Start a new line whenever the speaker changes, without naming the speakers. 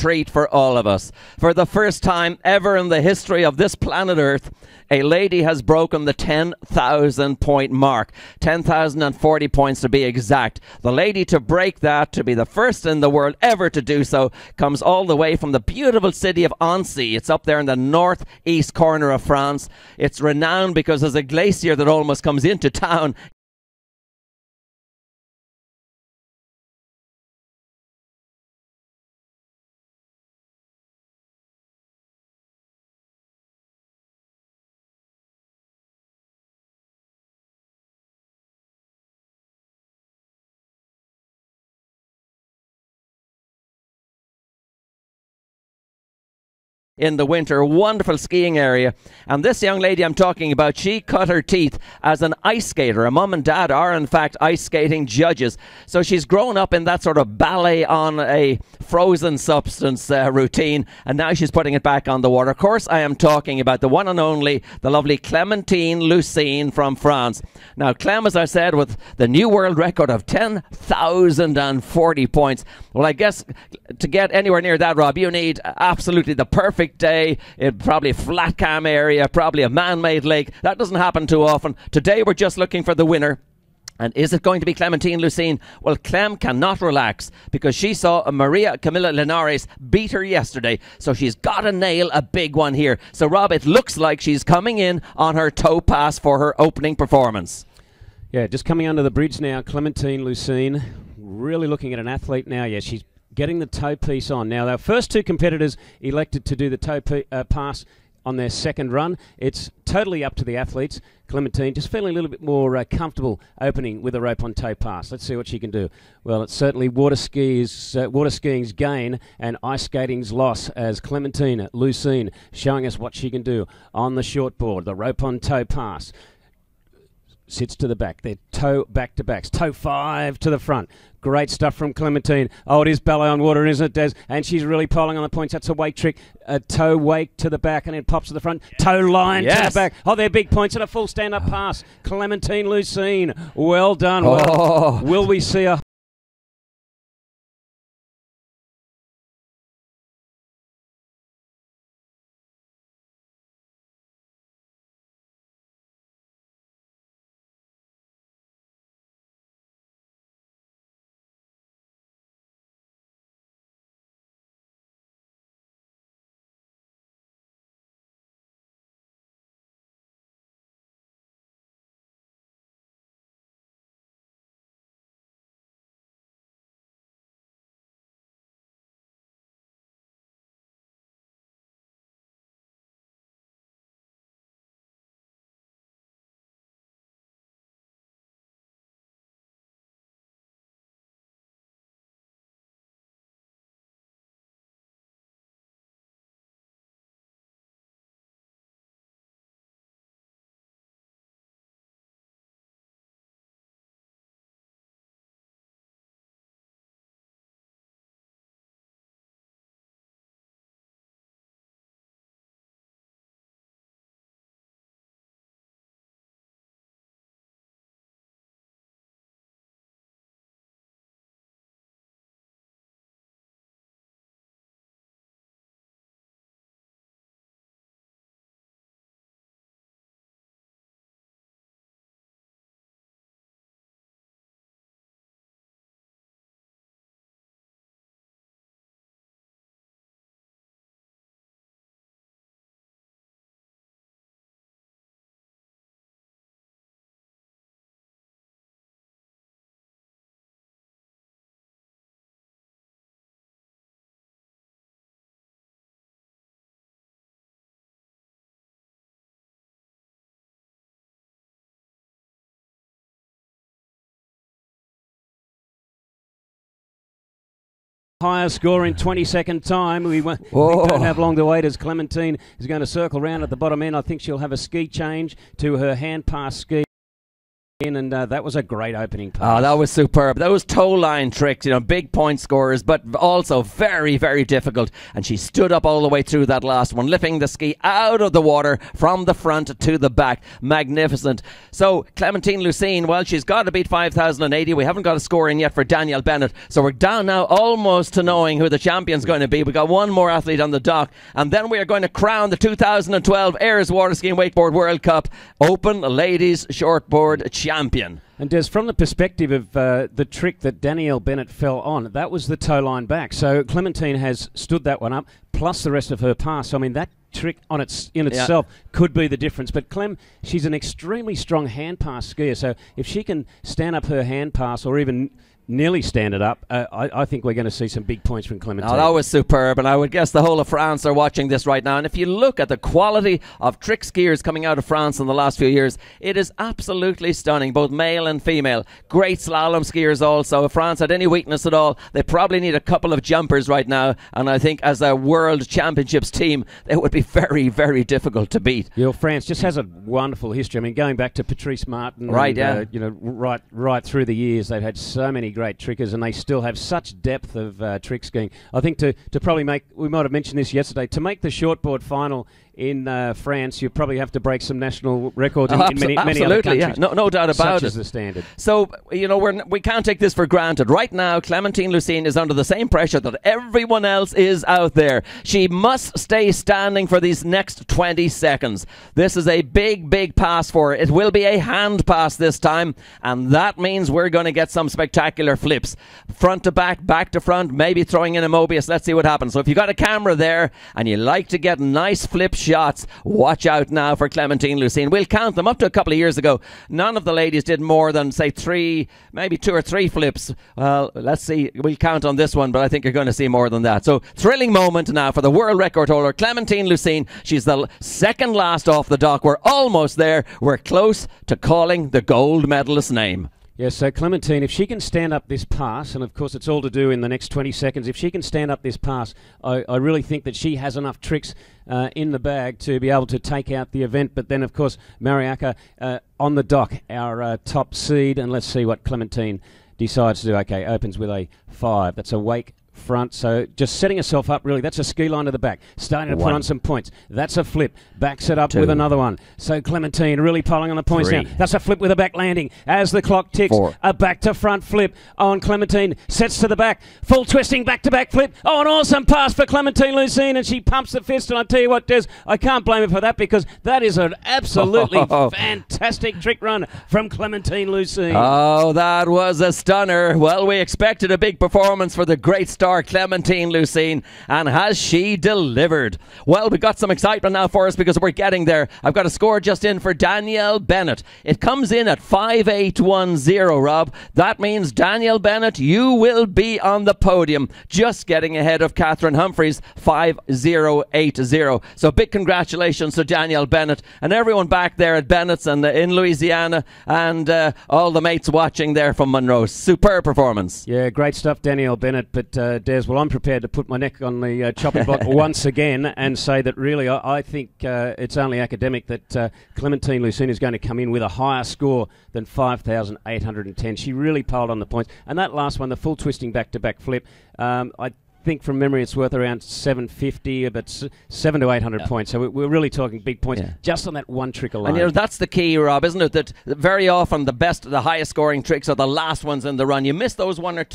treat for all of us. For the first time ever in the history of this planet Earth, a lady has broken the 10,000 point mark. 10,040 points to be exact. The lady to break that, to be the first in the world ever to do so, comes all the way from the beautiful city of Annecy. It's up there in the northeast corner of France. It's renowned because there's a glacier that almost comes into town. In the winter, wonderful skiing area. And this young lady I'm talking about, she cut her teeth as an ice skater. Her mum and dad are in fact ice skating judges, so she's grown up in that sort of ballet on a frozen substance routine, and now she's putting it back on the water. Of course, I am talking about the one and only, the lovely Clementine Lucine from France. Now Clem, as I said, with the new world record of 10,040 points. Well, I guess to get anywhere near that, Rob, you need absolutely the perfect day, probably a flat cam area, probably a man-made lake. That doesn't happen too often. Today we're just looking for the winner. And is it going to be Clementine Lucine? Well, Clem cannot relax because she saw Maria Camilla Linares beat her yesterday. So she's got to nail a big one here. So, Rob, it looks like she's coming in on her toe pass for her opening performance.
Yeah, just coming under the bridge now, Clementine Lucine. Really looking at an athlete now. Yeah, she's getting the toe piece on. Now, our first two competitors elected to do the toe pass on their second run. It's totally up to the athletes. Clementine just feeling a little bit more comfortable opening with a rope on toe pass. Let's see what she can do. Well, it's certainly water skiing's gain and ice skating's loss, as Clementine Lucine showing us what she can do on the short board. The rope on toe pass. Sits to the back. They're toe back to backs. Toe 5 to the front. Great stuff from Clementine. Oh, it is ballet on water, isn't it, Des? And she's really piling on the points. That's a wake trick. A toe wake to the back, and it pops to the front. Toe line to the back. Oh, they're big points and a full stand-up pass. Clementine Lucine. Well done. Well, will we see a higher score in 20-second time? We don't have long to wait, as Clementine is going to circle round at the bottom end. I think she'll have a ski change to her hand pass ski. and that was a great opening pass.
Oh, that was superb. Those toe line tricks, big point scorers, but also very, very difficult. And she stood up all the way through that last one, lifting the ski out of the water from the front to the back. Magnificent. So Clementine Lucine, well, she's got to beat 5,080. We haven't got a score in yet for Danielle Bennett. So we're down now almost to knowing who the champion's going to be. We've got one more athlete on the dock. And then we are going to crown the 2012 Ayers Water Skiing Wakeboard World Cup Open Ladies Shortboard Champion.
And Des, from the perspective of the trick that Danielle Bennett fell on, that was the toe line back. So Clementine has stood that one up, plus the rest of her pass. So, I mean, that trick in itself could be the difference. But Clem, she's an extremely strong hand pass skier. So if she can stand up her hand pass or even nearly stand it up, I think we're going to see some big points from Clementine.
Oh, that was superb, and I would guess the whole of France are watching this right now. And if you look at the quality of trick skiers coming out of France in the last few years, it is absolutely stunning, both male and female. Great slalom skiers also. If France had any weakness at all, they probably need a couple of jumpers right now, and I think as a World Championships team, they would be very, very difficult to beat.
France just has a wonderful history. I mean, going back to Patrice Martin,
right
right through the years, they've had so many great trickers, and they still have such depth of trick skiing. I think to probably make, we might have mentioned this yesterday, to make the shortboard final in France, you probably have to break some national records in many other countries.
Yeah. No doubt about
Such is the standard.
So, we can't take this for granted. Right now, Clementine Lucine is under the same pressure that everyone else is out there. She must stay standing for these next 20 seconds. This is a big, big pass for her. It will be a hand pass this time, and that means we're going to get some spectacular flips. Front to back, back to front, maybe throwing in a Mobius. Let's see what happens. So if you've got a camera there and you like to get nice flip shots, watch out now for Clementine Lucine. We'll count them. Up to a couple of years ago, none of the ladies did more than, say, maybe 2 or 3 flips. Well, let's see. We'll count on this one, but I think you're going to see more than that. So, thrilling moment now for the world record holder, Clementine Lucine. She's the second last off the dock. We're almost there. We're close to calling the gold medalist's name.
Yes, so Clementine, if she can stand up this pass, and of course it's all to do in the next 20 seconds, if she can stand up this pass, I really think that she has enough tricks in the bag to be able to take out the event. But then, of course, Mariaka on the dock, our top seed, and let's see what Clementine decides to do. Okay, opens with a 5. That's a wake front, so just setting herself up, really. That's a ski line to the back, starting to put on some points. That's a flip, backs it up 2 with another one. So Clementine really piling on the points
3
now. That's a flip with a back landing as the clock ticks.
4
A back to front flip on Clementine, sets to the back, full twisting back to back flip. Oh, an awesome pass for Clementine Lucine, and she pumps the fist. And I tell you what, Des, I can't blame her for that, because that is an absolutely fantastic trick run from Clementine Lucine.
Oh, that was a stunner. Well, we expected a big performance for the great star Clementine Lucine, and has she delivered? Well, we got some excitement now for us because we're getting there. I've got a score just in for Danielle Bennett. It comes in at 5810, Rob. That means, Danielle Bennett, you will be on the podium, just getting ahead of Catherine Humphreys, 5080. So big congratulations to Danielle Bennett and everyone back there at Bennett's and in Louisiana, and all the mates watching there from Monroe. Superb performance.
Yeah, great stuff, Danielle Bennett. But Des, well, I'm prepared to put my neck on the chopping block once again and say that really I think it's only academic that Clementine Lucine is going to come in with a higher score than 5,810. She really piled on the points. And that last one, the full twisting back-to-back flip, I think from memory it's worth around 750, but 700 to 800 points. So we're really talking big points just on that one trick alone.
And that's the key, Rob, isn't it? That very often the highest scoring tricks are the last ones in the run. You miss those 1 or 2